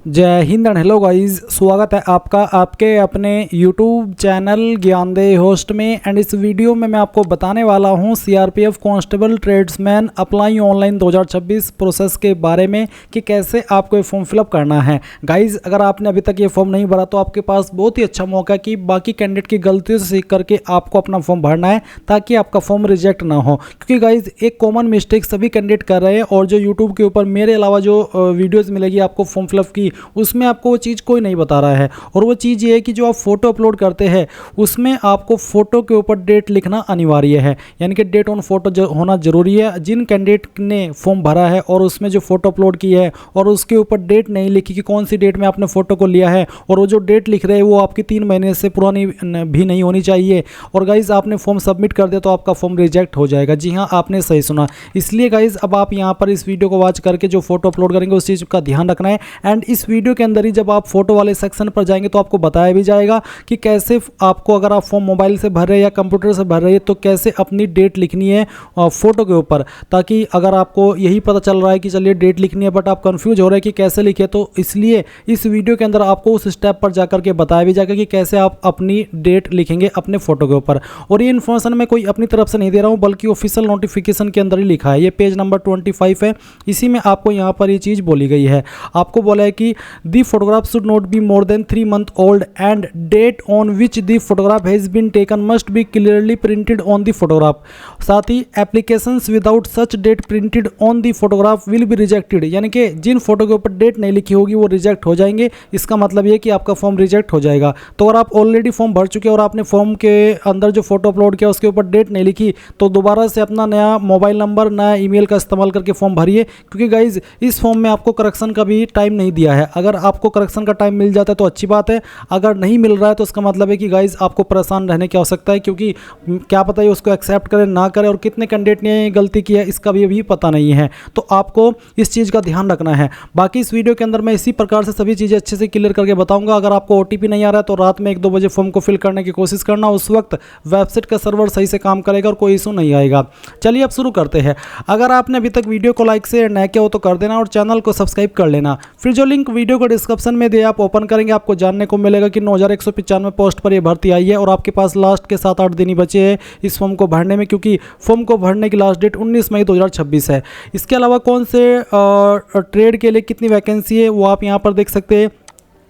जय Hind and hello guys, स्वागत है आपका आपके अपने YouTube चैनल ज्ञानदेह होस्ट में। एंड इस वीडियो में मैं आपको बताने वाला हूं CRPF constable tradesman apply online 2026 process के बारे में कि कैसे आपको ये फॉर्म फिलअप करना है। गाइस, अगर आपने अभी तक ये फॉर्म नहीं भरा तो आपके पास बहुत ही अच्छा मौका है कि बाकी कैंडिडेट की गलतियों से सीख करके आपको अपना फॉर्म भरना है ताकि आपका फॉर्म रिजेक्ट ना हो। क्योंकि गाइज एक कॉमन मिस्टेक सभी कैंडिडेट कर रहे हैं और जो यूट्यूब के ऊपर मेरे अलावा जो वीडियोज़ मिलेगी आपको फॉर्म फिलअप की, उसमें आपको वो चीज़ कोई नहीं बता रहा है। और वो चीज़ ये है कि जो आप फोटो अपलोड करते हैं उसमें आपको फ़ोटो के ऊपर डेट लिखना अनिवार्य है, यानी कि डेट ऑन फोटो होना ज़रूरी है। जिन कैंडिडेट ने फॉर्म भरा है और उसमें जो फ़ोटो अपलोड की है और उसके ऊपर डेट नहीं लिखी कि कौन सी डेट में आपने फ़ोटो को लिया है, और वो जो डेट लिख रहे हैं वो आपकी 3 महीने से पुरानी भी नहीं होनी चाहिए। और गाइज़ आपने फॉर्म सबमिट कर दिया तो आपका फॉर्म रिजेक्ट हो जाएगा। जी हाँ, आपने सही सुना। इसलिए गाइज़ अब आप यहाँ पर इस वीडियो को वॉच करके जो फोटो अपलोड करेंगे उस चीज़ का ध्यान रखना है। एंड इस वीडियो के अंदर ही जब आप फोटो वाले सेक्शन पर जाएंगे तो आपको बताया भी जाएगा कि कैसे आपको, अगर आप फॉर्म मोबाइल से भर रहे हैं या कंप्यूटर से भर रहे हैं, तो कैसे अपनी डेट लिखनी है फोटो के ऊपर। ताकि अगर आपको यही पता चल रहा है कि चलिए डेट लिखनी है बट आप कंफ्यूज हो रहे हैं कि कैसे लिखे, तो इसलिए इस वीडियो के अंदर आपको उस स्टेप पर जाकर के बताया भी जाएगा कि कैसे आप अपनी डेट लिखेंगे अपने फोटो के ऊपर। और ये इन्फॉर्मेशन मैं कोई अपनी तरफ से नहीं दे रहा हूँ बल्कि ऑफिशियल नोटिफिकेशन के अंदर ही लिखा है। ये पेज नंबर 25 है, इसी में आपको यहाँ पर ये चीज़ बोली गई है। आपको बोला है कि the photograph should not be more than 3 months old and date on which the photograph has been taken must be clearly printed on the photograph। साथ ही applications without such date printed on the photograph will be rejected, यानी कि जिन photo के ऊपर date नहीं लिखी होगी वो रिजेक्ट हो जाएंगे। इसका मतलब ये कि आपका फॉर्म रिजेक्ट हो जाएगा। तो अगर आप ऑलरेडी फॉर्म भर चुके हैं और आपने फॉर्म के अंदर जो फोटो अपलोड किया उसके ऊपर डेट नहीं लिखी, तो दोबारा से अपना नया मोबाइल नंबर, नया ईमेल का इस्तेमाल करके फॉर्म भरिए। क्योंकि गाइज इस फॉर्म में आपको करेक्शन का भी टाइम नहीं दिया है। अगर आपको करेक्शन का टाइम मिल जाता है तो अच्छी बात है, अगर नहीं मिल रहा है तो इसका मतलब है कि गाइज आपको परेशान रहने की आवश्यकता है। क्योंकि क्या पता है उसको एक्सेप्ट करें ना करें, और कितने कैंडिडेट ने गलती की है इसका भी अभी पता नहीं है। तो आपको इस चीज़ का ध्यान रखना है। बाकी इस वीडियो के अंदर मैं इसी प्रकार से सभी चीज़ें अच्छे से क्लियर करके बताऊंगा। अगर आपको OTP नहीं आ रहा है तो रात में 1-2 बजे फॉर्म को फिल करने की कोशिश करना, उस वक्त वेबसाइट का सर्वर सही से काम करेगा और कोई इशू नहीं आएगा। चलिए अब शुरू करते हैं। अगर आपने अभी तक वीडियो को लाइक से नया किया हो तो कर देना और चैनल को सब्सक्राइब कर लेना। फिर जो लिंक वीडियो को डिस्क्रिप्शन में दिया आप ओपन करेंगे, आपको जानने को मिलेगा कि 9195 पोस्ट पर यह भर्ती आई है और आपके पास लास्ट के 7-8 दिन ही बचे हैं इस फॉर्म को भरने में, क्योंकि फॉर्म को भरने की लास्ट डेट 19 मई 2026 है। इसके अलावा कौन से ट्रेड के लिए कितनी वैकेंसी है वो आप यहाँ पर देख सकते हैं।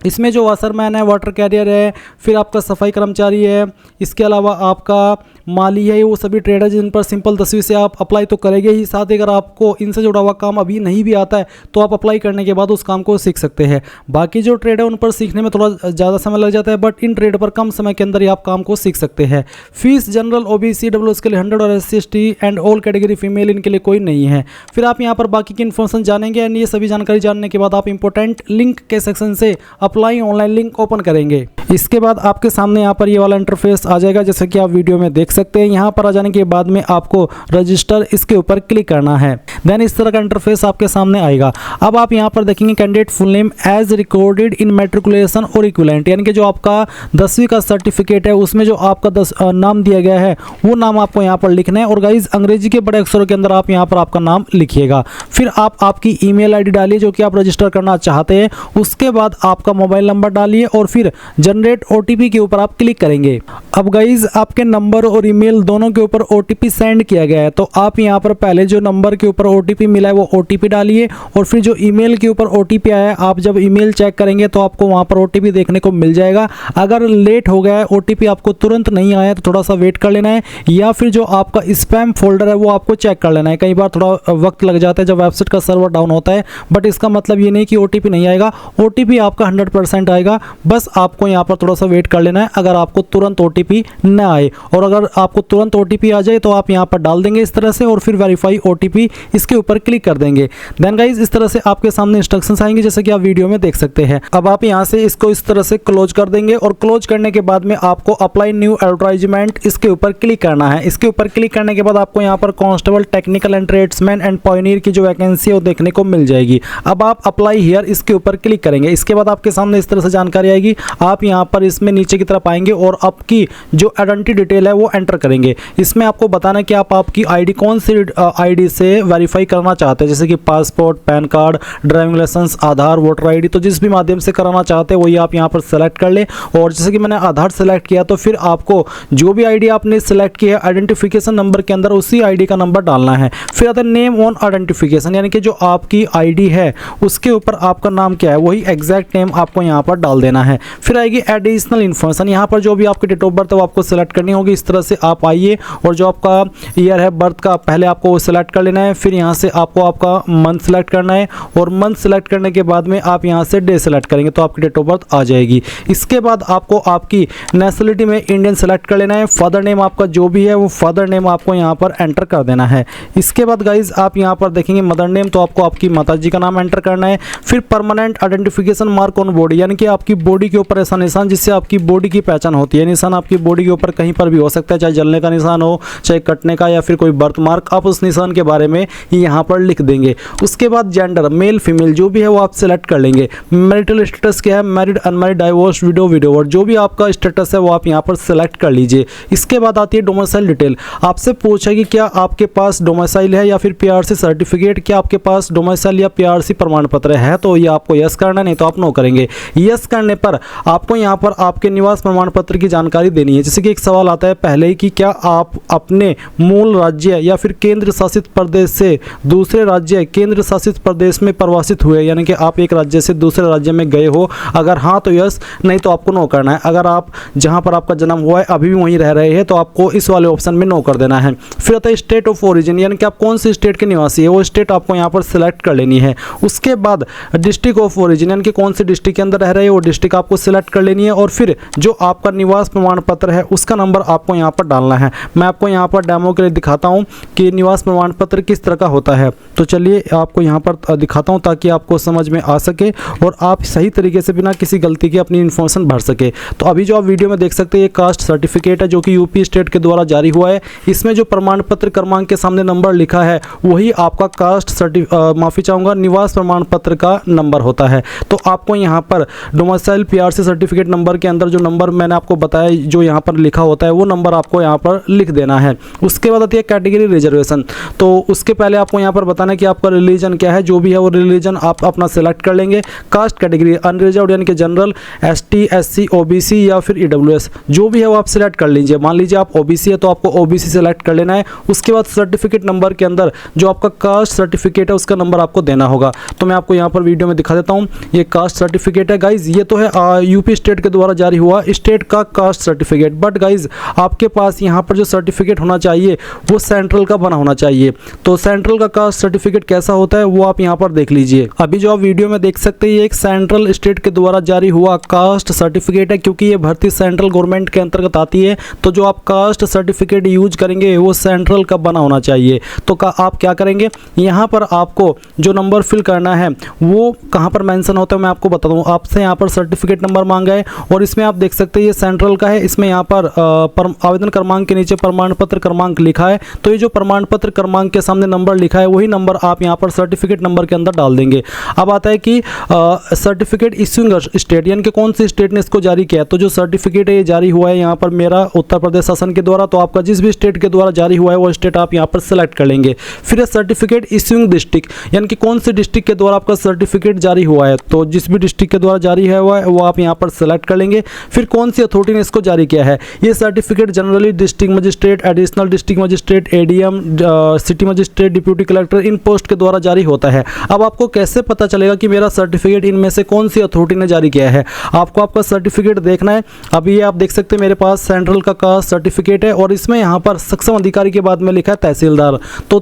इसमें जो वाशरमैन है, वाटर कैरियर है, फिर आपका सफाई कर्मचारी है, इसके अलावा आपका माली है, वो सभी ट्रेड है जिन पर सिंपल 10वीं से आप अप्लाई तो करेंगे ही। साथ ही अगर आपको इनसे जुड़ा हुआ काम अभी नहीं भी आता है तो आप अप्लाई करने के बाद उस काम को सीख सकते हैं। बाकी जो ट्रेड है उन पर सीखने में थोड़ा ज़्यादा समय लग जाता है, बट इन ट्रेड पर कम समय के अंदर ही आप काम को सीख सकते हैं। फीस जनरल, OBC, WS के लिए 100 और SC ST and all category female इनके लिए कोई नहीं है। फिर आप यहाँ पर बाकी की इन्फॉर्मेशन जानेंगे एंड ये सभी जानकारी जानने के बाद आप इंपॉर्टेंट लिंक के सेक्शन से अप्लाई ऑनलाइन लिंक ओपन करेंगे। इसके बाद आपके सामने यहाँ पर ये वाला इंटरफेस आ जाएगा जैसे कि आप वीडियो में देख सकते हैं। यहाँ पर आ जाने के बाद में आपको रजिस्टर इसके ऊपर क्लिक करना है। देन इस तरह का इंटरफेस आपके सामने आएगा। अब आप यहाँ पर देखेंगे candidate full name as recorded in matriculation और इक्विवेलेंट, यानी कि जो आपका 10वीं का सर्टिफिकेट है उसमें जो आपका नाम दिया गया है वो नाम आपको यहाँ पर लिखना है। और गाइज अंग्रेजी के बड़े अक्षरों के अंदर आप यहाँ पर आपका नाम लिखिएगा। फिर आप आपकी ईमेल आईडी डालिए जो कि आप रजिस्टर करना चाहते हैं। उसके बाद आपका मोबाइल नंबर डालिए और फिर जनरेट OTP के ऊपर आप क्लिक करेंगे। अब गाइज आपके नंबर और ईमेल दोनों के ऊपर OTP सेंड किया गया है, तो आप यहाँ पर पहले जो नंबर के ऊपर OTP मिला है वो OTP डालिए और फिर जो ईमेल के ऊपर OTP आया है आप जब ईमेल चेक करेंगे तो आपको वहाँ पर OTP देखने को मिल जाएगा। अगर लेट हो गया है, OTP आपको तुरंत नहीं आया तो थोड़ा सा वेट कर लेना है, या फिर जो आपका स्पैम फोल्डर है वो आपको चेक कर लेना है। कई बार थोड़ा वक्त लग जाता है जब वेबसाइट का सर्वर डाउन होता है, बट इसका मतलब ये नहीं कि OTP नहीं आएगा। OTP आपका 100% आएगा, बस आपको यहाँ पर थोड़ा सा वेट कर लेना है अगर आपको तुरंत OTP न आए। और अगर आपको तुरंत OTP आ जाए तो आप यहाँ पर डाल देंगे इस तरह से और फिर वेरीफाई OTP इसके ऊपर क्लिक कर देंगे। देन गाइज इस तरह से आपके सामने इंस्ट्रक्शंस आएंगे जैसे कि आप वीडियो में देख सकते हैं। अब आप यहाँ से इसको इस तरह से क्लोज कर देंगे और क्लोज करने के बाद में आपको अप्लाई न्यू एडवर्टाइजमेंट इसके ऊपर क्लिक करना है। इसके ऊपर क्लिक करने के बाद आपको यहाँ पर constable technical and tradesman and pioneer की जो वैकेंसी है वो देखने को मिल जाएगी। अब आप अप्लाई हियर इसके ऊपर क्लिक करेंगे। इसके बाद आपके सामने इस तरह से जानकारी आएगी। आप यहाँ पर इसमें नीचे की तरफ आएंगे और आपकी जो आइडेंटिटी डिटेल है वो एंटर करेंगे। इसमें आपको बताना है कि आप आपकी आईडी कौन सी आईडी से वेरीफाई करना चाहते हैं, जैसे कि passport, pan card, driving licence, Aadhaar, voter ID. तो जिस भी माध्यम से कराना चाहते हैं वही आप यहाँ पर सेलेक्ट कर ले। और जैसे कि मैंने आधार सेलेक्ट किया तो फिर आपको जो भी आईडी आपने सेलेक्ट की है आइडेंटिफिकेशन नंबर के अंदर उसी आईडी का नंबर डालना है। फिर आता है नेम ऑन आइडेंटिफिकेशन, यानी कि जो आपकी आईडी है उसके ऊपर आपका नाम क्या है वही एग्जैक्ट नेम आपको यहाँ पर डाल देना है। फिर आएगी एडिशनल इन्फॉर्मेशन, यहाँ पर जो भी आपकी डेट ऑफ बर्थ है वो आपको सेलेक्ट करनी होगी। इस तरह से आप आइए और जो आपका ईयर है बर्थ का पहले आपको वो सिलेक्ट कर लेना है। फिर यहाँ से आपको आपका मंथ सेलेक्ट करना है और मंथ सेलेक्ट करने के बाद में आप यहाँ से डे सेलेक्ट करेंगे तो आपकी डेट ऑफ बर्थ आ जाएगी। इसके बाद आपको आपकी नेशनलिटी में इंडियन सेलेक्ट कर लेना है। फादर नेम आपका जो भी है वो फादर नेम आपको यहाँ पर एंटर कर देना है। इसके बाद गाइज आप यहाँ पर देखेंगे मदर नेम, तो आपको आपकी माताजी का नाम एंटर करना है। फिर permanent identification mark on body, यानी कि आपकी बॉडी के ऊपर ऐसा निशान जिससे आपकी बॉडी की पहचान होती है। निशान आपकी बॉडी के ऊपर कहीं पर भी हो सकता है, चाहे जलने का निशान हो, चाहे कटने का, या फिर कोई बर्थ मार्क। आप उस निशान के बारे में यहाँ पर लिख देंगे। उसके बाद जेंडर मेल फीमेल जो भी है वो आप सेलेक्ट कर लेंगे। मैरिटल स्टेटस क्या है, married, unmarried, divorce, window, widower, जो भी आपका स्टेटस है वो आप यहाँ पर सेलेक्ट कर लीजिए। इसके बाद आती है डोमिसाइल डिटेल। आपसे पूछेगी क्या आपके पास डोमिसाइल है या फिर पीआरसी सर्टिफिकेट, क्या आपके पास डोमिसाइल या पीआरसी प्रमाण पत्र है, तो ये आपको यस करना, नहीं तो आप नो करेंगे। यस करने पर आपको यहाँ पर आपके निवास प्रमाण पत्र की जानकारी देनी है। जैसे कि एक सवाल आता है पहले ही कि क्या आप अपने मूल राज्य या फिर केंद्र शासित प्रदेश से दूसरे राज्य केंद्र शासित प्रदेश में प्रवासित हुए, यानी कि आप एक राज्य से दूसरे राज्य में गए हो। अगर हाँ तो यस, नहीं तो आपको नो करना है। अगर आप जहाँ पर आपका जन्म हुआ है अभी भी वहीं रह रहे हैं तो आपको इस वाले ऑप्शन में नो कर देना है। फिर आता है स्टेट ऑफ ओरिजिन, यानी कि आप कौन सी स्टेट के निवासी है वो स्टेट आपको यहाँ पर सिलेक्ट कर लेनी है। उसके बाद डिस्ट्रिक्ट ऑफ ओरिजिन, यानी कि कौन से डिस्ट्रिक्ट के अंदर रह रहे हैं वो डिस्ट्रिक्ट आपको सिलेक्ट कर लेनी है। और फिर जो आपका निवास प्रमाण पत्र है उसका नंबर आपको यहाँ पर डालना है। मैं आपको यहाँ पर डेमो के लिए दिखाता हूँ कि निवास प्रमाण पत्र किस तरह का होता है। तो चलिए आपको यहाँ पर दिखाता हूँ ताकि आपको समझ में आ सके और आप सही तरीके से बिना किसी गलती के अपनी इन्फॉर्मेशन भर सके। तो अभी जो आप वीडियो में देख सकते हैं ये कास्ट सर्टिफिकेट है जो कि यूपी स्टेट के द्वारा जारी हुआ है। इसमें जो प्रमाण पत्र क्रमांक के सामने नंबर लिखा है वही आपका निवास प्रमाण पत्र का नंबर होता है। तो आपको यहाँ पर डोमिसाइल पीआरसी सर्टिफिकेट नंबर के अंदर जो नंबर मैंने आपको बताया जो यहाँ पर लिखा होता है वो नंबर आपको यहाँ पर लिख देना है। उसके बाद आती है कैटेगरी रिजर्वेशन। तो उसके पहले आपको यहाँ पर बताना है कि आपका रिलीजन क्या है, जो भी है वो रिलीजन आप अपना सेलेक्ट कर लेंगे। कास्ट कैटेगरी अनरिजर्व्ड यानी कि जनरल, एसटी, एससी, ओबीसी या फिर ईडब्ल्यूएस जो भी है वो आप सिलेक्ट कर लीजिए। मान लीजिए आप ओबीसी है तो आपको ओबीसी सेलेक्ट कर लेना है। उसके बाद सर्टिफिकेट नंबर के अंदर जो आपका कास्ट सर्टिफिकेट है उसका नंबर आपको देना होगा। तो मैं आपको यहाँ पर वीडियो में दिखा देता हूँ। ये कास्ट सर्टिफिकेट है गाइज, ये तो है यूपी स्टेट के द्वारा जारी हुआ स्टेट का कास्ट सर्टिफिकेट। बट गाइज आपके पास यहाँ पर जो सर्टिफिकेट होना चाहिए वो सेंट्रल का बना होना चाहिए। तो सेंट्रल का कास्ट सर्टिफिकेट कैसा होता है वो आप यहाँ पर देख लीजिए। अभी जो आप वीडियो में देख सकते हैं ये एक सेंट्रल स्टेट के द्वारा जारी हुआ कास्ट सर्टिफिकेट है, क्योंकि ये भर्ती सेंट्रल गवर्नमेंट के अंतर्गत आती है। तो जो आप कास्ट सर्टिफिकेट यूज करेंगे वो सेंट्रल का बना होना चाहिए। तो आप क्या करेंगे, यहाँ पर आपको जो नंबर फिल करना है वो कहाँ पर मेंशन होता है मैं आपको बता दूँ। आपसे यहाँ पर सर्टिफिकेट नंबर मांगा है और इसमें आप देख सकते हैं ये सेंट्रल का है। इसमें यहाँ पर आवेदन क्रमांक के नीचे प्रमाण पत्र क्रमांक लिखा है। तो ये जो प्रमाण पत्र क्रमांक के सामने नंबर लिखा है वही नंबर आप यहाँ पर सर्टिफिकेट नंबर के अंदर डाल देंगे। अब आता है कि सर्टिफिकेट इश्यूइंग स्टेट, यानी कि कौन सी स्टेट ने इसको जारी किया। तो जो सर्टिफिकेट है ये जारी हुआ है यहाँ पर मेरा उत्तर प्रदेश शासन के द्वारा। तो आपका जिस भी स्टेट के द्वारा जारी हुआ है वो स्टेट आप यहाँ पर सेलेक्ट कर लेंगे। फिर सर्टिफिकेट इश्यूइंग डिस्ट्रिक्ट, यानी कि कौन से डिस्ट्रिक्ट के द्वारा आपका सर्टिफिकेट जारी हुआ है। तो जिस भी डिस्ट्रिक्ट के द्वारा जारी है वो आप यहाँ पर सेलेक्ट कर लेंगे। फिर कौन सी अथॉरिटी ने इसको जारी किया है। ये certificate generally district magistrate, additional district magistrate, ADM, city magistrate, deputy collector in post के द्वारा जारी होता है। अब आपको कैसे पता चलेगा कि मेरा सर्टिफिकेट इनमें से कौन सी अथॉरिटी ने जारी किया है। आपको आपका सर्टिफिकेट देखना है। अभी ये आप देख सकते हैं मेरे पास सेंट्रल का कास्ट सर्टिफिकेट है और इसमें यहाँ पर सक्षम अधिकारी के बाद में लिखा है तहसीलदार। तो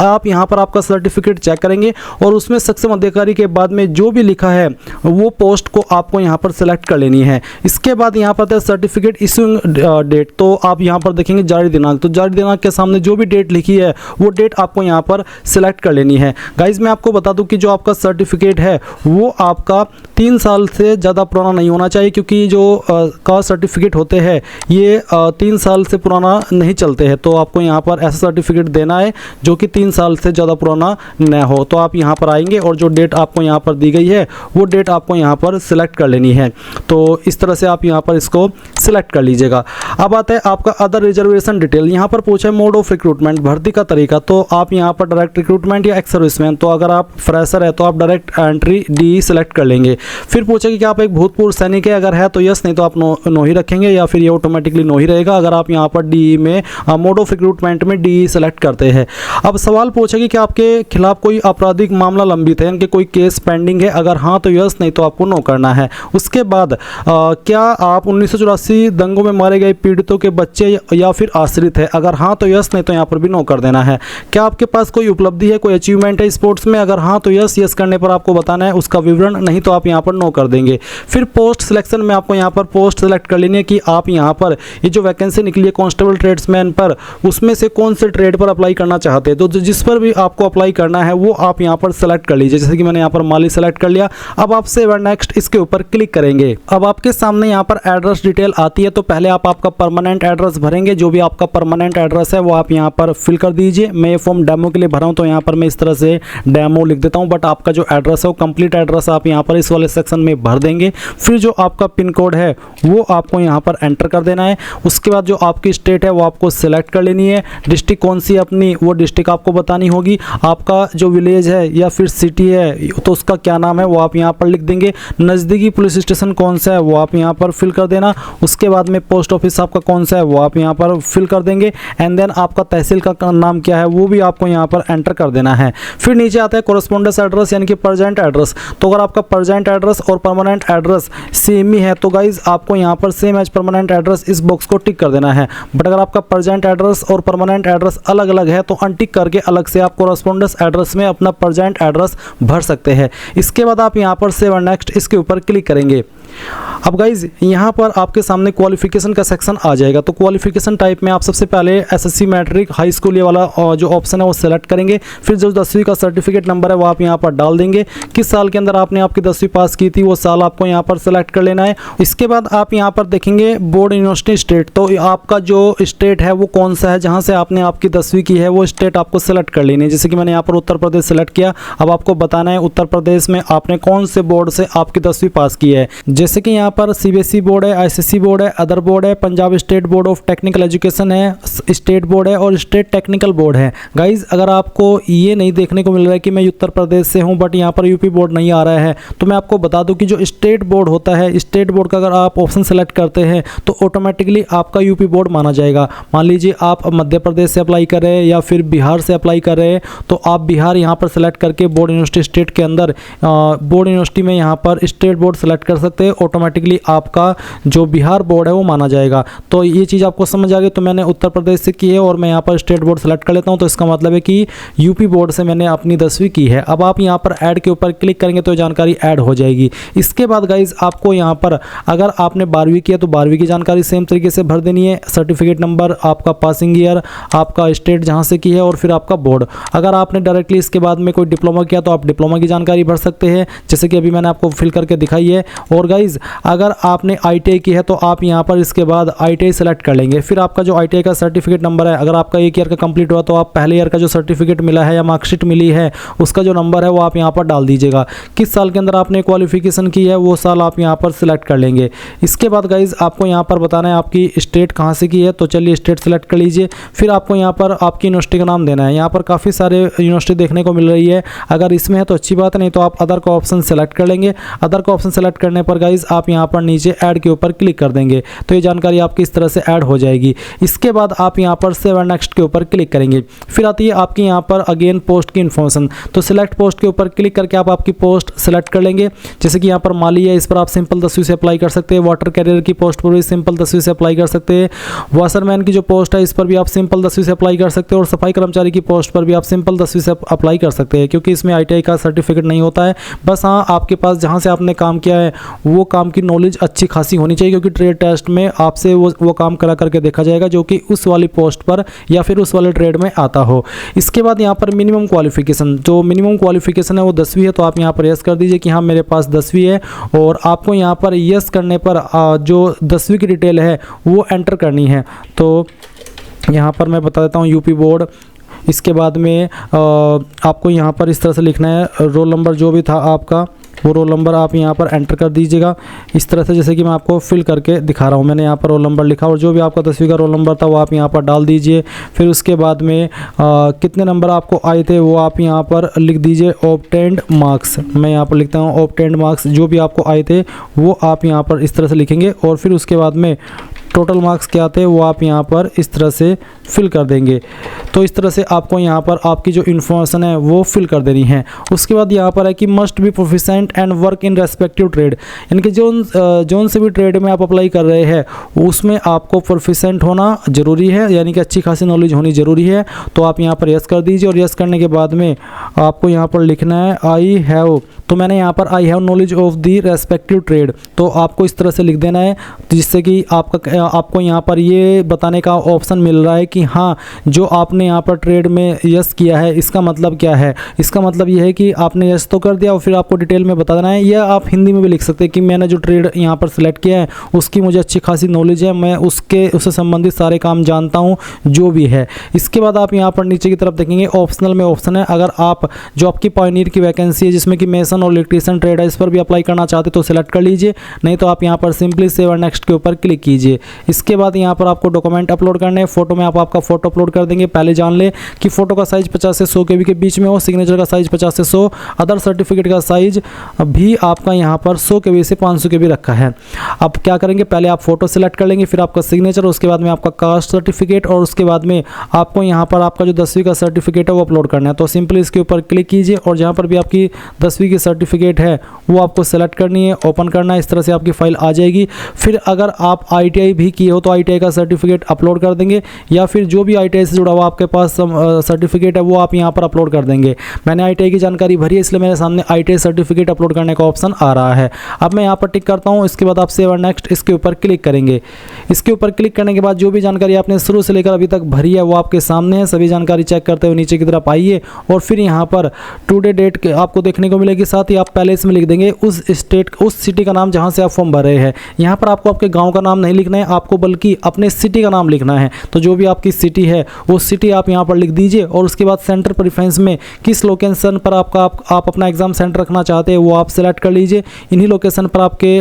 आप यहाँ पर आपका सर्टिफिकेट चेक करेंगे और उसमें सक्षम अधिकारी के बाद में जो भी लिखा है वो पोस्ट को आपको यहाँ पर सेलेक्ट कर लेनी है। इसके बाद यहाँ पर सर्टिफिकेट इश्यूइंग डेट, तो आप यहाँ पर देखेंगे जारी दिनांक। तो जारी दिनांक के सामने जो भी डेट लिखी है वो डेट आपको यहाँ पर सिलेक्ट कर लेनी है। गाइज मैं आपको बता दूं कि जो आपका सर्टिफिकेट है वो आपका 3 साल से ज़्यादा पुराना नहीं होना चाहिए, क्योंकि जो कास्ट सर्टिफिकेट होते हैं ये 3 साल से पुराना नहीं चलते हैं। तो आपको यहाँ पर ऐसा सर्टिफिकेट देना है जो कि 3 साल से ज़्यादा पुराना न हो। तो आप यहाँ पर आएंगे और जो डेट आपको यहाँ पर दी गई है वो डेट आपको आपको यहाँ पर सिलेक्ट कर लेनी है। तो इस तरह से आप यहाँ पर इसको सिलेक्ट कर लीजिएगा। अब आता है आपका अदर रिजर्वेशन डिटेल। यहाँ पर पूछा है मोड ऑफ रिक्रूटमेंट, भर्ती का तरीका। तो आप यहाँ पर डायरेक्ट रिक्रूटमेंट या एक्स सर्विसमैन, तो अगर आप फ्रेशर है तो आप डायरेक्ट एंट्री डी सेलेक्ट कर लेंगे। फिर पूछे कि आप एक भूतपूर्व सैनिक है, अगर है तो यस, नहीं तो आप नो ही रखेंगे या फिर ये ऑटोमेटिकली नो ही रहेगा अगर आप यहाँ पर डी में मोड ऑफ रिक्रूटमेंट में डी सेलेक्ट करते हैं। अब सवाल पूछेगी कि आपके खिलाफ कोई आपराधिक मामला लंबित है, यानी कोई केस पेंडिंग है, अगर हाँ तो यस, नहीं तो आपको नो करना है। उसके बाद क्या आप 1984 दंगों में मारे गए पीड़ितों के बच्चे या फिर आश्रित है, अगर हाँ तो यस, नहीं तो यहाँ पर भी नो कर देना है। क्या आपके पास कोई उपलब्धि है, कोई अचीवमेंट है स्पोर्ट्स में, अगर हाँ तो यस, यस करने पर आपको बताना है उसका विवरण, नहीं तो आप यहाँ पर नो कर देंगे। फिर पोस्ट सिलेक्शन में आपको यहाँ पर पोस्ट सेलेक्ट कर लेनी है कि आप यहाँ पर ये जो वैकेंसी निकली है कांस्टेबल ट्रेड्समैन पर, उसमें से कौन से ट्रेड पर अप्लाई करना चाहते हैं। तो जिस पर भी आपको अप्लाई करना है वो आप यहाँ पर सेलेक्ट कर लीजिए। जैसे कि मैंने यहाँ पर माली सेलेक्ट कर लिया। अब आप सेव एंड नेक्स्ट इसके ऊपर क्लिक करेंगे। अब आपके सामने यहाँ पर एड्रेस डिटेल आती है। तो पहले आप आपका परमानेंट एड्रेस भरेंगे, जो भी आपका परमानेंट एड्रेस है वो आप यहाँ पर फिल कर दीजिए। मैं ये फॉर्म डेमो के लिए भरा हूँ तो यहाँ पर मैं इस तरह से डेमो लिख देता हूँ, बट आपका जो एड्रेस है वो कंप्लीट एड्रेस आप यहाँ पर इस वाले सेक्शन में भर देंगे। फिर जो आपका पिन कोड है वो आपको यहाँ पर एंटर कर देना है। उसके बाद जो आपकी स्टेट है वो आपको सिलेक्ट कर लेनी है। डिस्ट्रिक्ट कौन सी अपनी, वो डिस्ट्रिक्ट आपको बतानी होगी। आपका जो विलेज है या फिर सिटी है तो उसका क्या नाम है वो आप यहाँ पर लिख देंगे। नज़दीकी पुलिस स्टेशन कौन सा है वो आप यहाँ पर फिल कर देना। उसके बाद में पोस्ट ऑफिस आपका कौन सा है वो आप यहाँ पर फिल कर देंगे। एंड देन आपका तहसील का नाम क्या है वो भी आपको यहाँ पर एंटर कर देना है। फिर नीचे आता है कोरस्पोंडेंस एड्रेस यानी कि प्रेजेंट एड्रेस। तो अगर आपका प्रेजेंट एड्रेस और परमानेंट एड्रेस सेम ही है तो गाइज आपको यहाँ पर सेम एज परमानेंट एड्रेस इस बॉक्स को टिक कर देना है। बट अगर आपका प्रेजेंट एड्रेस और परमानेंट एड्रेस अलग अलग है तो अनटिक करके अलग से आप कोरस्पोंडेंस एड्रेस में अपना प्रेजेंट एड्रेस भर सकते हैं। इसके बाद आप यहाँ पर सेव एंड नेक्स्ट इसके ऊपर क्लिक करेंगे। अब गाइज यहाँ पर आपके सामने क्वालिफिकेशन का सेक्शन आ जाएगा। तो क्वालिफिकेशन टाइप में आप सबसे पहले एसएससी मैट्रिक हाई स्कूल ये वाला जो ऑप्शन है वो सेलेक्ट करेंगे। फिर जो 10वीं का सर्टिफिकेट नंबर है वो आप यहाँ पर डाल देंगे। किस साल के अंदर आपने आपकी 10वीं पास की थी वो साल आपको यहाँ पर सेलेक्ट कर लेना है। इसके बाद आप यहाँ पर देखेंगे बोर्ड यूनिवर्सिटी स्टेट। तो आपका जो स्टेट है वो कौन सा है जहाँ से आपने आपकी 10वीं की है वो स्टेट आपको सेलेक्ट कर लेनी है। जैसे कि मैंने यहाँ पर उत्तर प्रदेश सेलेक्ट किया। अब आपको बताना है उत्तर प्रदेश में आपने कौन से बोर्ड से आपकी 10वीं पास की है। जैसे कि यहाँ पर सीबीएसई बोर्ड है, आईसीएसई बोर्ड है, अदर बोर्ड है, Punjab state board of technical education है, स्टेट बोर्ड है और स्टेट टेक्निकल बोर्ड है। गाइज अगर आपको ये नहीं देखने को मिल रहा है कि मैं उत्तर प्रदेश से हूँ बट यहाँ पर यूपी बोर्ड नहीं आ रहा है, तो मैं आपको बता दूं कि जो स्टेट बोर्ड होता है, स्टेट बोर्ड का अगर आप ऑप्शन सेलेक्ट करते हैं तो ऑटोमेटिकली आपका यूपी बोर्ड माना जाएगा। मान लीजिए आप मध्य प्रदेश से अप्लाई कर रहे हैं या फिर बिहार से अप्लाई कर रहे हैं तो आप बिहार यहाँ पर सेलेक्ट करके बोर्ड यूनिवर्सिटी स्टेट के अंदर बोर्ड यूनिवर्सिटी में यहाँ पर स्टेट बोर्ड सेलेक्ट कर सकते हैं। ऑटोमेटिकली आपका जो बिहार बोर्ड है वो माना जाएगा। तो ये चीज़ आपको समझ आ गई। तो मैंने उत्तर प्रदेश से की है और मैं यहाँ पर स्टेट बोर्ड सेलेक्ट कर लेता हूँ, तो इसका मतलब है कि यूपी बोर्ड से मैंने अपनी 10वीं की है। अब आप यहाँ पर ऐड के ऊपर क्लिक करेंगे तो जानकारी ऐड हो जाएगी। इसके बाद गाइज आपको यहाँ पर अगर आपने 12वीं की है तो 12वीं की जानकारी सेम तरीके से भर देनी है। सर्टिफिकेट नंबर, आपका पासिंग ईयर, आपका स्टेट जहाँ से की है और फिर आपका बोर्ड। अगर आपने डायरेक्टली इसके बाद में कोई डिप्लोमा किया तो आप डिप्लोमा की जानकारी भर सकते हैं, जैसे कि अभी मैंने आपको फिल करके दिखाई है। और गाइज अगर आपने ITI की है तो आप यहाँ पर इसके बाद ITI सेलेक्ट कर लेंगे। फिर आपका जो ITI का सर्टिफिकेट नंबर है, अगर आपका 1 ईयर का कंप्लीट हुआ तो आप पहले ईयर का जो सर्टिफिकेट मिला है या मार्कशीट मिली है उसका जो नंबर है वो आप यहाँ पर डाल दीजिएगा। किस साल के अंदर आपने क्वालिफिकेशन की है वो साल आप यहाँ पर सिलेक्ट कर लेंगे। इसके बाद गाइज आपको यहाँ पर बताना है आपकी स्टेट कहाँ से की है, तो चलिए स्टेट सेलेक्ट कर लीजिए। फिर आपको यहाँ पर आपकी यूनिवर्सिटी का नाम देना है। यहाँ पर काफ़ी सारे यूनिवर्सिटी देखने को मिल रही है, अगर इसमें है तो अच्छी बात है, नहीं तो आप अदर का ऑप्शन सेलेक्ट कर लेंगे। अदर का ऑप्शन सेलेक्ट करने पर गाइज आप यहाँ पर नीचे ऐड के ऊपर क्लिक कर देंगे तो ये जानकारी आपकी इस तरह से ऐड हो जाएगी। इसके बाद आप यहाँ पर सेव एंड नेक्स्ट के ऊपर क्लिक करेंगे। फिर आती है आपकी यहाँ पर अगेन पोस्ट की इन्फॉर्मेशन। तो सिलेक्ट पोस्ट के ऊपर क्लिक करके आप आपकी पोस्ट सेलेक्ट कर लेंगे। जैसे कि यहाँ पर माली है, इस पर आप सिंपल 10वीं से अप्लाई कर सकते हैं। वाटर कैरियर की पोस्ट पर भी सिंपल 10वीं से अप्लाई कर सकते हैं। वाशरमैन की जो पोस्ट है इस पर भी आप सिंपल 10वीं से अप्लाई कर सकते हैं। और सफाई कर्मचारी की पोस्ट पर भी आप सिंपल 10वीं से अप्लाई कर सकते हैं, क्योंकि इसमें ITI का सर्टिफिकेट नहीं होता है। बस हाँ, आपके पास जहाँ से आपने काम किया है वो काम की नॉलेज अच्छी खासी होनी चाहिए, क्योंकि ट्रेड टेस्ट में आपसे वो काम करा करके देखा जाएगा जो कि उस वाली पोस्ट पर या फिर उस वाले ट्रेड में आता हो। इसके बाद यहाँ पर मिनिमम क्वालिफिकेशन, जो मिनिमम क्वालिफिकेशन है वो 10वीं है, तो आप यहाँ पर यस कर दीजिए कि हाँ मेरे पास 10वीं है। और आपको यहाँ पर यस करने पर जो 10वीं की डिटेल है वो एंटर करनी है। तो यहाँ पर मैं बता देता हूँ यूपी बोर्ड। इसके बाद में आपको यहाँ पर इस तरह से लिखना है रोल नंबर जो भी था आपका, वो रोल नंबर आप यहाँ पर एंटर कर दीजिएगा इस तरह से, जैसे कि मैं आपको फिल करके दिखा रहा हूँ। मैंने यहाँ पर रोल नंबर लिखा और जो भी आपका 10वीं का रोल नंबर था वो आप यहाँ पर डाल दीजिए। फिर उसके बाद में कितने नंबर आपको आए थे वो आप यहाँ पर लिख दीजिए। ऑब्टेन्ड मार्क्स, मैं यहाँ पर लिखता हूँ ऑब्टेन्ड मार्क्स, जो भी आपको आए थे वो आप यहाँ पर इस तरह से लिखेंगे। और फिर उसके बाद में टोटल मार्क्स क्या थे वो आप यहाँ पर इस तरह से फिल कर देंगे। तो इस तरह से आपको यहाँ पर आपकी जो इन्फॉर्मेशन है वो फिल कर देनी है। उसके बाद यहाँ पर है कि must be proficient and work in respective trade, यानी कि जोन से भी ट्रेड में आप अप्लाई कर रहे हैं उसमें आपको प्रोफिशेंट होना ज़रूरी है, यानी कि अच्छी खासी नॉलेज होनी ज़रूरी है। तो आप यहाँ पर यस कर दीजिए और यस करने के बाद में आपको यहाँ पर लिखना है आई हैव, तो मैंने यहाँ पर I have knowledge of the respective trade, तो आपको इस तरह से लिख देना है जिससे कि आपको यहाँ पर ये बताने का ऑप्शन मिल रहा है कि हाँ जो आपने यहाँ पर ट्रेड में यस किया है इसका मतलब क्या है। इसका मतलब ये है कि आपने यस तो कर दिया और फिर आपको डिटेल में बता देना है, या आप हिंदी में भी लिख सकते हैं कि मैंने जो ट्रेड यहाँ पर सिलेक्ट किया है उसकी मुझे अच्छी खासी नॉलेज है, मैं उससे संबंधित सारे काम जानता हूँ जो भी है। इसके बाद आप यहाँ पर नीचे की तरफ देखेंगे ऑप्शनल में ऑप्शन है, अगर आप जो आपकी पायनियर की वैकेंसी है जिसमें कि मेसन और इलेक्ट्रीशियन ट्रेड है इस पर भी अप्लाई करना चाहते तो सिलेक्ट कर लीजिए, नहीं तो आप यहाँ पर सिंपली सेव और नेक्स्ट के ऊपर क्लिक कीजिए। इसके बाद यहाँ पर आपको डॉक्यूमेंट अपलोड करने हैं। फोटो में आप आपका फोटो अपलोड कर देंगे। पहले जान ले कि फोटो का साइज 50 से 100 KB के बीच में हो, सिग्नेचर का साइज 50 से 100, अदर सर्टिफिकेट का साइज भी आपका यहाँ पर 100 KB से 500 KB रखा है। अब क्या करेंगे, पहले आप फोटो सिलेक्ट कर लेंगे, फिर आपका सिग्नेचर, उसके बाद में आपका कास्ट सर्टिफिकेट और उसके बाद में आपको यहाँ पर आपका जो 10वीं का सर्टिफिकेट है वो अपलोड करना है। तो सिंपली इसके ऊपर क्लिक कीजिए और जहाँ पर भी आपकी 10वीं की सर्टिफिकेट है वो आपको सेलेक्ट करनी है, ओपन करना है, इस तरह से आपकी फाइल आ जाएगी। फिर अगर आप ITI भी किए हो तो ITI का सर्टिफिकेट अपलोड कर देंगे, या फिर जो भी ITI से जुड़ा हुआ आपके पास सर्टिफिकेट है वो आप यहाँ पर अपलोड कर देंगे। मैंने ITI की जानकारी भरी है इसलिए मेरे सामने ITI सर्टिफिकेट अपलोड करने का ऑप्शन आ रहा है। अब मैं यहाँ पर टिक करता हूँ। इसके बाद आप सेव और नेक्स्ट इसके ऊपर क्लिक करेंगे। इसके ऊपर क्लिक करने के बाद जो भी जानकारी आपने शुरू से लेकर अभी तक भरी है वो आपके सामने है। सभी जानकारी चेक करते हुए नीचे की तरफ आइए और फिर यहाँ पर टुडे डेट आपको देखने को मिलेगी। साथ ही आप पहले इसमें लिख देंगे उस स्टेट उस सिटी का नाम जहाँ से आप फॉर्म भर रहे हैं। यहाँ पर आपको आपके गाँव का नाम नहीं लिखना है, आपको बल्कि अपने सिटी का नाम लिखना है। तो जो भी आपकी सिटी है वो सिटी आप यहाँ पर लिख दीजिए और उसके बाद सेंटर प्रेफरेंस में किस लोकेशन पर आप अपना एग्जाम सेंटर रखना चाहते हैं वो आप सेलेक्ट कर लीजिए। इन्हीं लोकेशन पर आपके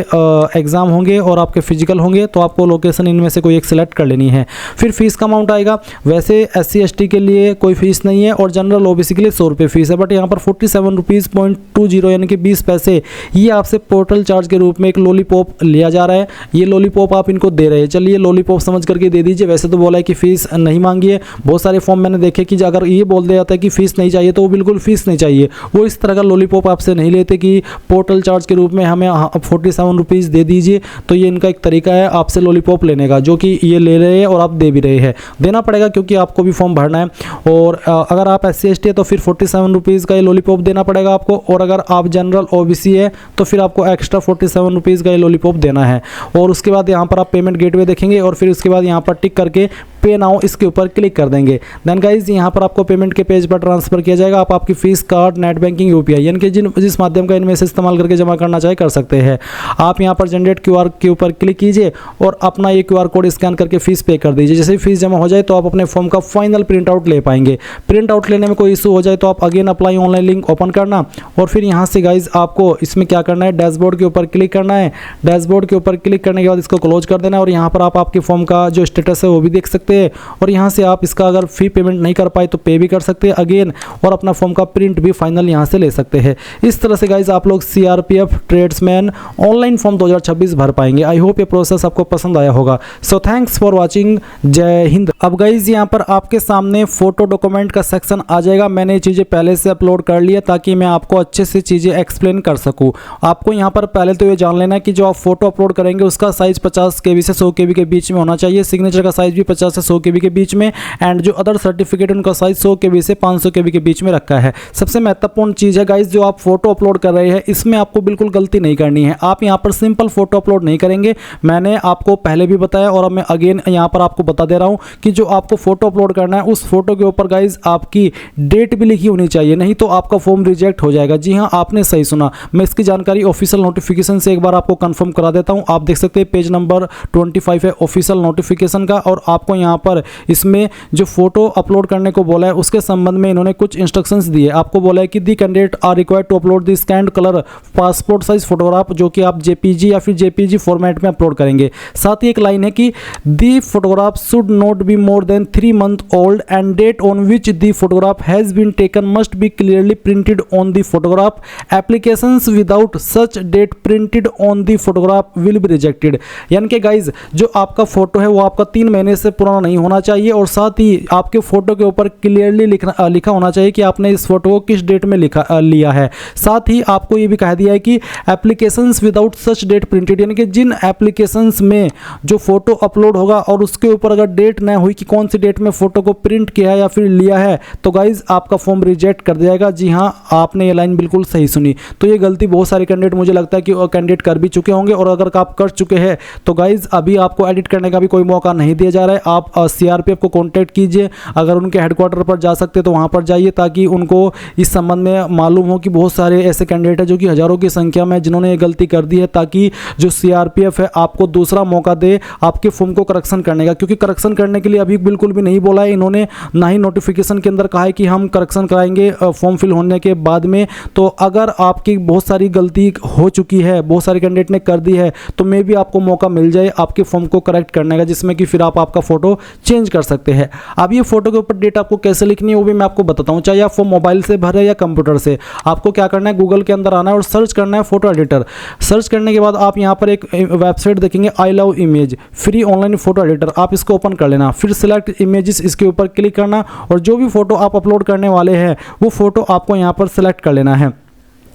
एग्जाम होंगे और आपके फिजिकल होंगे, तो आपको लोकेशन इनमें से कोई एक सिलेक्ट कर लेनी है। फिर फीस का अमाउंट आएगा। वैसे SC ST के लिए कोई फीस नहीं है और जनरल OBC के लिए 100 रुपये फीस है, बट यहाँ पर 47 रुपीज़ 0.20 यानी कि 20 पैसे ये आपसे पोर्टल चार्ज के रूप में एक लॉलीपॉप लिया जा रहा है। ये लॉलीपॉप आप इनको दे रहे हैं, चलिए लॉलीपॉप समझ करके दे दीजिए। वैसे तो बोला है कि फीस नहीं मांगी है। बहुत सारे फॉर्म मैंने देखे कि अगर ये बोल दिया जाता है कि फीस नहीं चाहिए तो वो बिल्कुल फीस नहीं चाहिए। वो इस तरह का लॉलीपॉप आपसे नहीं लेते कि पोर्टल चार्ज के रूप में हमें 47 रुपीज़ दे दीजिए। तो ये इनका एक तरीका है आपसे लॉलीपॉप लेने का, जो कि ये ले रहे हैं और आप दे भी रहे हैं। देना पड़ेगा क्योंकि आपको भी फॉर्म भरना है। और अगर आप SC ST है तो फिर 47 रुपीज़ का ये लॉलीपॉप देना पड़ेगा आपको, और अगर आप जनरल OBC है तो फिर आपको एक्स्ट्रा 47 रुपीज़ का ये लॉलीपॉप देना है। और उसके बाद यहाँ पर आप पेमेंट गेटवे देखेंगे और फिर उसके बाद यहाँ पर टिक करके पे नाउ इसके ऊपर क्लिक कर देंगे। देन गाइज यहाँ पर आपको पेमेंट के पेज पर ट्रांसफर किया जाएगा। आप आपकी fees, card, net banking, UPI यानी कि जिस माध्यम का इनमें से इस्तेमाल करके जमा करना चाहे कर सकते हैं। आप यहाँ पर जनरेट QR के ऊपर क्लिक कीजिए और अपना ये QR कोड स्कैन करके फीस पे कर दीजिए। जैसे ही फीस जमा हो जाए तो आप अपने फॉर्म का फाइनल प्रिंट आउट ले पाएंगे। प्रिंट आउट लेने में कोई इशू हो जाए तो आप again apply online link open करना और फिर यहाँ से गाइज आपको इसमें क्या करना है, डैशबोर्ड के ऊपर क्लिक करना है। डैशबोर्ड के ऊपर क्लिक करने के बाद इसको क्लोज कर देना है और यहाँ पर आप आपके फॉर्म का जो स्टेटस है वो भी देख सकते हैं। और यहाँ से आप इसका अगर फी पेमेंट नहीं कर पाए तो पे भी कर सकते हैं अगेन, और अपना फॉर्म का प्रिंट भी फाइनल यहाँ से ले सकते हैं। इस तरह से गाइज आप लोग CRPF ट्रेड्समैन ऑनलाइन फॉर्म 2026 भर पाएंगे। आई होप ये प्रोसेस आपको पसंद आया होगा। So thanks for watching. जय हिंद। अब गाइज यहाँ पर आपके सामने फोटो डॉक्यूमेंट का सेक्शन आ जाएगा। मैंने ये चीज़ें पहले से अपलोड कर लिया ताकि मैं आपको अच्छे से चीज़ें एक्सप्लेन कर सकूँ। आपको यहाँ पर पहले तो ये जान लेना है कि जो आप फोटो अपलोड करेंगे उसका साइज 50 KB से 100 KB के बीच में होना चाहिए। सिग्नेचर का साइज भी 50 से 100 KB के बीच में, एंड जो अदर सर्टिफिकेट उनका साइज 100 KB से 500 KB के बीच में रखा है। सबसे महत्वपूर्ण चीज़ है गाइज, जो आप फोटो अपलोड कर रहे हैं इसमें आपको बिल्कुल गलती नहीं करनी है। आप यहाँ पर सिंपल फोटो अपलोड नहीं करेंगे। मैंने आपको पहले भी बताया और अब मैं अगेन यहाँ पर आपको बता दे रहा हूँ कि जो आपको फोटो अपलोड करना है उस फोटो के ऊपर गाइज आपकी डेट भी लिखी होनी चाहिए, नहीं तो आपका फॉर्म रिजेक्ट हो जाएगा। जी हाँ, आपने सही सुना। मैं इसकी जानकारी ऑफिशियल नोटिफिकेशन से एक बार आपको कंफर्म करा देता हूँ। आप देख सकते हैं पेज नंबर 25 है ऑफिशियल नोटिफिकेशन का, और आपको यहाँ यहाँ पर इसमें जो फोटो अपलोड करने को बोला है उसके संबंध में इन्होंने कुछ इंस्ट्रक्शंस दिए। आपको बोला है कि the candidate are required to upload the scanned colour passport size photograph, जो कि आप जेपीजी या फिर जेपीजी फॉर्मेट में अपलोड करेंगे। साथ ही एक लाइन है कि the photograph should not be more than 3 months old and date on which the photograph has been taken must be clearly printed on the photograph. Applications without such date printed on the photograph will be rejected. यानी कि guys जो आपका photo है वो आपका 3 महीने से पुराना नहीं होना चाहिए और साथ ही आपके फोटो के ऊपर क्लियरली लिखा होना चाहिए कि आपने इस फोटो को किस डेट में लिया है। साथ ही आपको ये भी कह दिया है कि applications without such date printed, यानी कि जिन एप्लीकेशंस में जो फोटो अपलोड होगा और उसके ऊपर अगर डेट न हुई कि कौन सी डेट में फोटो को प्रिंट किया है या फिर लिया है, तो गाइज आपका फॉर्म रिजेक्ट कर दिया जाएगा। जी हाँ, आपने ये लाइन बिल्कुल सही सुनी। तो ये गलती बहुत सारे कैंडिडेट मुझे लगता है कि कैंडिडेट कर भी चुके होंगे, और अगर आप कर चुके हैं तो गाइज अभी आपको एडिट करने का भी कोई मौका नहीं दिया जा रहा है। आप सीआरपीएफ को कॉन्टैक्ट कीजिए, अगर उनके हेडक्वार्टर पर जा सकते तो वहाँ पर जाइए, ताकि उनको इस संबंध में मालूम हो कि बहुत सारे ऐसे कैंडिडेट हैं जो कि हज़ारों की संख्या में जिन्होंने ये गलती कर दी है, ताकि जो सीआरपीएफ है आपको दूसरा मौका दे आपके फॉर्म को करेक्शन करने का। क्योंकि करेक्शन करने के लिए अभी बिल्कुल भी नहीं बोला है इन्होंने, ना ही नोटिफिकेशन के अंदर कहा है कि हम करेक्शन कराएंगे फॉर्म फिल होने के बाद में। तो अगर आपकी बहुत सारी गलती हो चुकी है, बहुत सारे कैंडिडेट ने कर दी है, तो मे भी आपको मौका मिल जाए आपके फॉर्म को करेक्ट करने का, जिसमें कि फिर आप आपका फोटो चेंज कर सकते हैं। अब ये फोटो के ऊपर डेट आपको कैसे लिखनी है वो भी मैं आपको बताता हूँ। चाहे आप फॉर्म मोबाइल से भरे या कंप्यूटर से, आपको क्या करना है, गूगल के अंदर आना है और सर्च करना है फोटो एडिटर। सर्च करने के बाद आप यहाँ पर एक वेबसाइट देखेंगे, I love image free online photo editor. आप इसको ओपन कर लेना, फिर सिलेक्ट इमेजेस इसके ऊपर क्लिक करना, और जो भी फोटो आप अपलोड करने वाले हैं वो फोटो आपको यहाँ पर सिलेक्ट कर लेना है।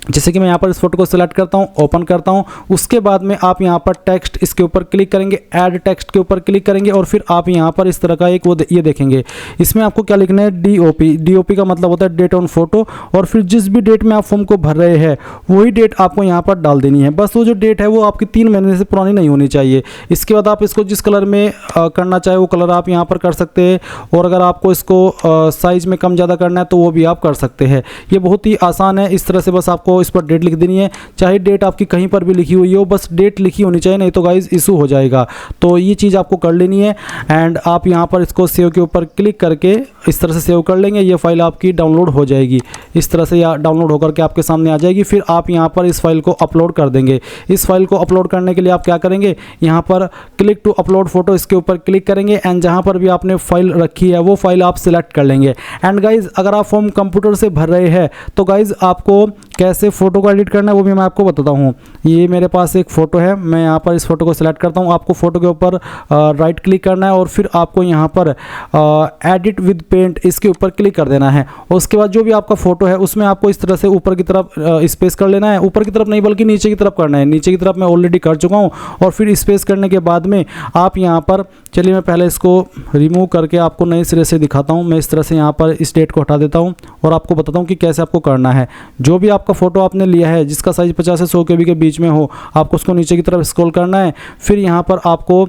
जैसे कि मैं यहाँ पर इस फोटो को सिलेक्ट करता हूँ, ओपन करता हूँ। उसके बाद में आप यहाँ पर टेक्स्ट इसके ऊपर क्लिक करेंगे, ऐड टेक्स्ट के ऊपर क्लिक करेंगे, और फिर आप यहाँ पर इस तरह का एक ये देखेंगे। इसमें आपको क्या लिखना है, डीओपी। डीओपी का मतलब होता है डेट ऑन फोटो, और फिर जिस भी डेट में आप फॉर्म को भर रहे हैं वही डेट आपको यहाँ पर डाल देनी है। बस वो जो डेट है वो आपकी 3 महीने से पुरानी नहीं होनी चाहिए। इसके बाद आप इसको जिस कलर में करना चाहे वो कलर आप यहाँ पर कर सकते हैं, और अगर आपको इसको साइज़ में कम ज़्यादा करना है तो वो भी आप कर सकते हैं। ये बहुत ही आसान है। इस तरह से बस आपको इस पर डेट लिख देनी है, चाहे डेट आपकी कहीं पर भी लिखी हुई हो, बस डेट लिखी होनी चाहिए, नहीं तो गाइज इशू हो जाएगा। तो ये चीज़ आपको कर लेनी है, एंड आप यहाँ पर इसको सेव के ऊपर क्लिक करके इस तरह से सेव कर लेंगे। ये फाइल आपकी डाउनलोड हो जाएगी, इस तरह से डाउनलोड होकर के आपके सामने आ जाएगी। फिर आप यहाँ पर इस फाइल को अपलोड कर देंगे। इस फाइल को अपलोड करने के लिए आप क्या करेंगे, यहाँ पर क्लिक टू अपलोड फोटो इसके ऊपर क्लिक करेंगे, एंड जहाँ पर भी आपने फाइल रखी है वो फाइल आप सिलेक्ट कर लेंगे। एंड गाइज अगर आप फॉर्म कंप्यूटर से भर रहे हैं तो गाइज आपको कैसे फोटो को एडिट करना है वो भी मैं आपको बताता हूँ। ये मेरे पास एक फ़ोटो है, मैं यहाँ पर इस फोटो को सिलेक्ट करता हूँ। आपको फ़ोटो के ऊपर राइट क्लिक करना है, और फिर आपको यहाँ पर एडिट विद पेंट इसके ऊपर क्लिक कर देना है। और उसके बाद जो भी आपका फ़ोटो है उसमें आपको इस तरह से ऊपर की तरफ स्पेस कर लेना है। ऊपर की तरफ नहीं बल्कि नीचे की तरफ करना है। नीचे की तरफ मैं ऑलरेडी कर चुका हूँ। और फिर स्पेस करने के बाद में आप यहाँ पर, चलिए मैं पहले इसको रिमूव करके आपको नए सिरे से दिखाता हूँ। मैं इस तरह से यहाँ पर इस डेट को हटा देता हूँ और आपको बताता हूँ कि कैसे आपको करना है। जो भी आपका फ़ोटो आपने लिया है जिसका साइज़ 50 से 100 KB के बीच में हो, आपको उसको नीचे की तरफ स्क्रॉल करना है। फिर यहाँ पर आपको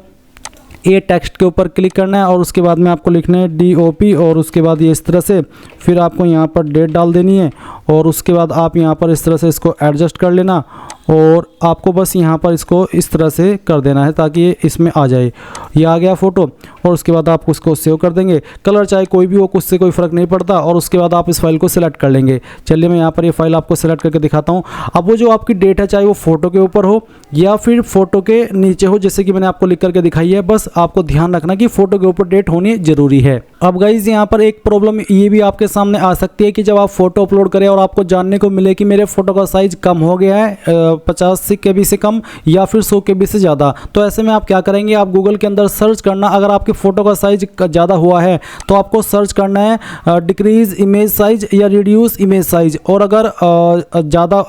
ए टेक्स्ट के ऊपर क्लिक करना है, और उसके बाद में आपको लिखना है DOP, और उसके बाद ये इस तरह से फिर आपको यहाँ पर डेट डाल देनी है, और उसके बाद आप यहाँ पर इस तरह से इसको एडजस्ट कर लेना, और आपको बस यहाँ पर इसको इस तरह से कर देना है ताकि ये इसमें आ जाए। ये आ गया फ़ोटो, और उसके बाद आप उसको सेव कर देंगे। कलर चाहे कोई भी हो, कुछ से कोई फ़र्क नहीं पड़ता। और उसके बाद आप इस फाइल को सिलेक्ट कर लेंगे। चलिए मैं यहाँ पर ये फाइल आपको सिलेक्ट करके दिखाता हूँ। अब वो जो आपकी डेट है, चाहे वो फ़ोटो के ऊपर हो या फिर फ़ोटो के नीचे हो, जैसे कि मैंने आपको लिख करके दिखाई है, बस आपको ध्यान रखना कि फ़ोटो के ऊपर डेट होनी ज़रूरी है। अब गाइज़ यहाँ पर एक प्रॉब्लम ये भी आपके सामने आ सकती है कि जब आप फ़ोटो अपलोड करें और आपको जानने को मिले कि मेरे फ़ोटो का साइज़ कम हो गया है, 50 KB से कम या फिर 100 KB से ज़्यादा, तो ऐसे में आप क्या करेंगे, आप गूगल के अंदर सर्च करना। अगर आपके फ़ोटो का साइज़ ज़्यादा हुआ है तो आपको सर्च करना है डिक्रीज़ इमेज साइज़ या रिड्यूस इमेज साइज़, और अगर ज़्यादा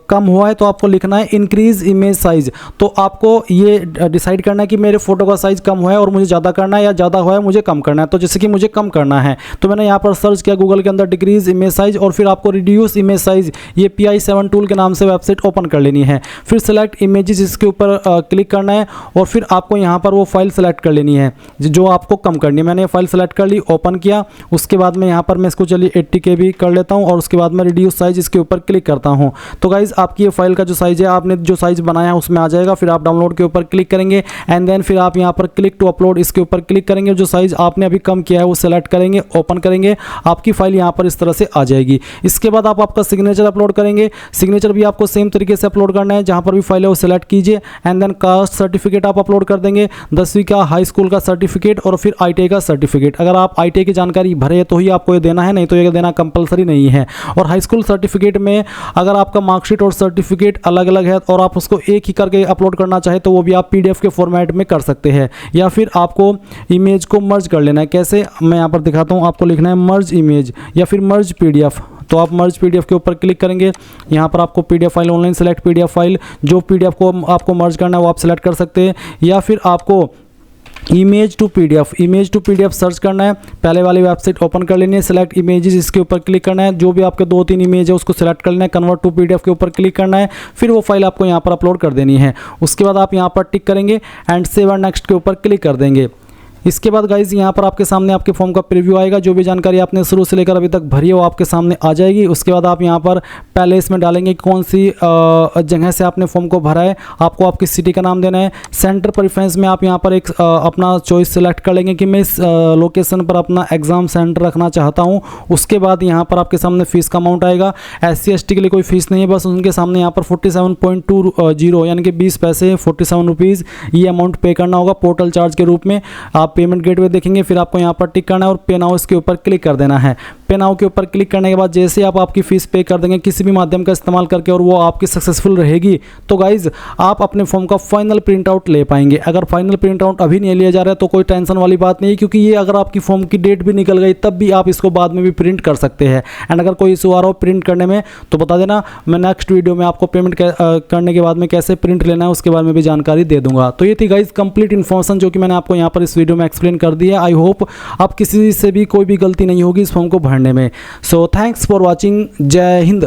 कम हुआ है तो आपको लिखना है इंक्रीज़ इमेज साइज़। तो आपको ये डिसाइड करना है कि मेरे फ़ोटो का साइज़ कम हुआ है और मुझे ज़्यादा करना है, या ज़्यादा हुआ है मुझे कम करना है। तो जैसे कि मुझे कम करना है तो मैंने यहाँ पर सर्च किया गूगल के अंदर डिक्रीज़ इमेज साइज़, और फिर आपको रिड्यूस इमेज साइज़, ये PI7 टूल के नाम से वेबसाइट ओपन कर लेनी है। फिर सेलेक्ट इमेजेस इसके ऊपर क्लिक करना है, और फिर आपको यहाँ पर वो फाइल सेलेक्ट कर लेनी है जो आपको कम करनी है। मैंने ये फाइल सेलेक्ट कर ली, ओपन किया, उसके बाद में यहाँ पर मैं इसको चलिए 80 KB कर लेता हूँ और उसके बाद मैं रिड्यूस साइज इसके ऊपर क्लिक करता हूँ। तो गाइज आपकी ये फाइल का जो साइज है आपने जो साइज बनाया है उसमें आ जाएगा। फिर आप डाउनलोड के ऊपर क्लिक करेंगे एंड देन फिर आप यहाँ पर क्लिक टू अपलोड इसके ऊपर क्लिक करेंगे। जो साइज आपने अभी कम किया है वो सेलेक्ट करेंगे, ओपन करेंगे, आपकी फाइल यहाँ पर इस तरह से आ जाएगी। इसके बाद आप आपका सिग्नेचर अपलोड करेंगे। सिग्नेचर भी आपको सेम तरीके से अपलोड करना है, जहाँ पर भी फाइल है वो सेलेक्ट कीजिए एंड देन कास्ट सर्टिफिकेट आप अपलोड कर देंगे, 10वीं का हाई स्कूल का सर्टिफिकेट और फिर ITI का सर्टिफिकेट। अगर आप ITI की जानकारी भरे तो ही आपको ये देना है, नहीं तो ये देना कंपलसरी नहीं है। और हाई स्कूल सर्टिफिकेट में अगर आपका मार्कशीट और सर्टिफिकेट अलग अलग है और आप उसको एक ही करके अपलोड करना चाहे तो वो भी आप PDF के फॉर्मेट में कर सकते हैं, या फिर आपको इमेज को मर्ज कर लेना है। कैसे, मैं यहाँ पर दिखाता हूँ। आपको लिखना है मर्ज इमेज या फिर मर्ज PDF। तो आप मर्ज PDF के ऊपर क्लिक करेंगे, यहाँ पर आपको PDF file online select PDF file, जो PDF को आपको मर्ज करना है वो आप सेलेक्ट कर सकते हैं, या फिर आपको इमेज टू PDF सर्च करना है। पहले वाली वेबसाइट ओपन कर लेनी है, सेलेक्ट इमेजेस इसके ऊपर क्लिक करना है, जो भी आपके 2-3 इमेज है उसको सेलेक्ट कर लेना है, कन्वर्ट टू PDF के ऊपर क्लिक करना है, फिर वो फाइल आपको यहाँ पर अपलोड कर देनी है। उसके बाद आप यहाँ पर टिक करेंगे एंड सेव एंड नेक्स्ट के ऊपर क्लिक कर देंगे। इसके बाद गाइज यहाँ पर आपके सामने आपके फॉर्म का प्रीव्यू आएगा, जो भी जानकारी आपने शुरू से लेकर अभी तक भरी है वो आपके सामने आ जाएगी। उसके बाद आप यहाँ पर पहले इसमें डालेंगे कौन सी जगह से आपने फॉर्म को भरा है, आपको आपकी सिटी का नाम देना है। सेंटर प्रेफरेंस में आप यहाँ पर एक अपना चॉइस सेलेक्ट कर लेंगे कि मैं इस लोकेशन पर अपना एग्ज़ाम सेंटर रखना चाहता हूँ। उसके बाद यहाँ पर आपके सामने फ़ीस का अमाउंट आएगा। SC/ST के लिए कोई फ़ीस नहीं है, बस उनके सामने यहाँ पर 47.20 यानी कि 20 पैसे 47 रुपीज़ ये अमाउंट पे करना होगा पोर्टल चार्ज के रूप में। आप पेमेंट गेटवे देखेंगे, फिर आपको यहाँ पर टिक करना है और पे नाउ इसके ऊपर क्लिक कर देना है। पे नाउ के ऊपर क्लिक करने के बाद जैसे आप आपकी फ़ीस पे कर देंगे किसी भी माध्यम का इस्तेमाल करके और वो आपकी सक्सेसफुल रहेगी, तो गाइज आप अपने फॉर्म का फाइनल प्रिंट आउट ले पाएंगे। अगर फाइनल प्रिंट आउट अभी नहीं लिया जा रहा है तो कोई टेंशन वाली बात नहीं है, क्योंकि ये अगर आपकी फॉर्म की डेट भी निकल गई तब भी आप इसको बाद में भी प्रिंट कर सकते हैं। एंड अगर कोई इशू आ रहा हो प्रिंट करने में तो बता देना, मैं नेक्स्ट वीडियो में आपको पेमेंट करने के बाद में कैसे प्रिंट लेना है उसके बारे में भी जानकारी दे दूंगा। तो ये थी गाइज कंप्लीट इन्फॉर्मेशन जो कि मैंने आपको यहाँ पर इस वीडियो में एक्सप्लेन कर दी है। आई होप आप किसी से भी कोई भी गलती नहीं होगी इस फॉर्म को भरने में। So thanks for watching. जय हिंद।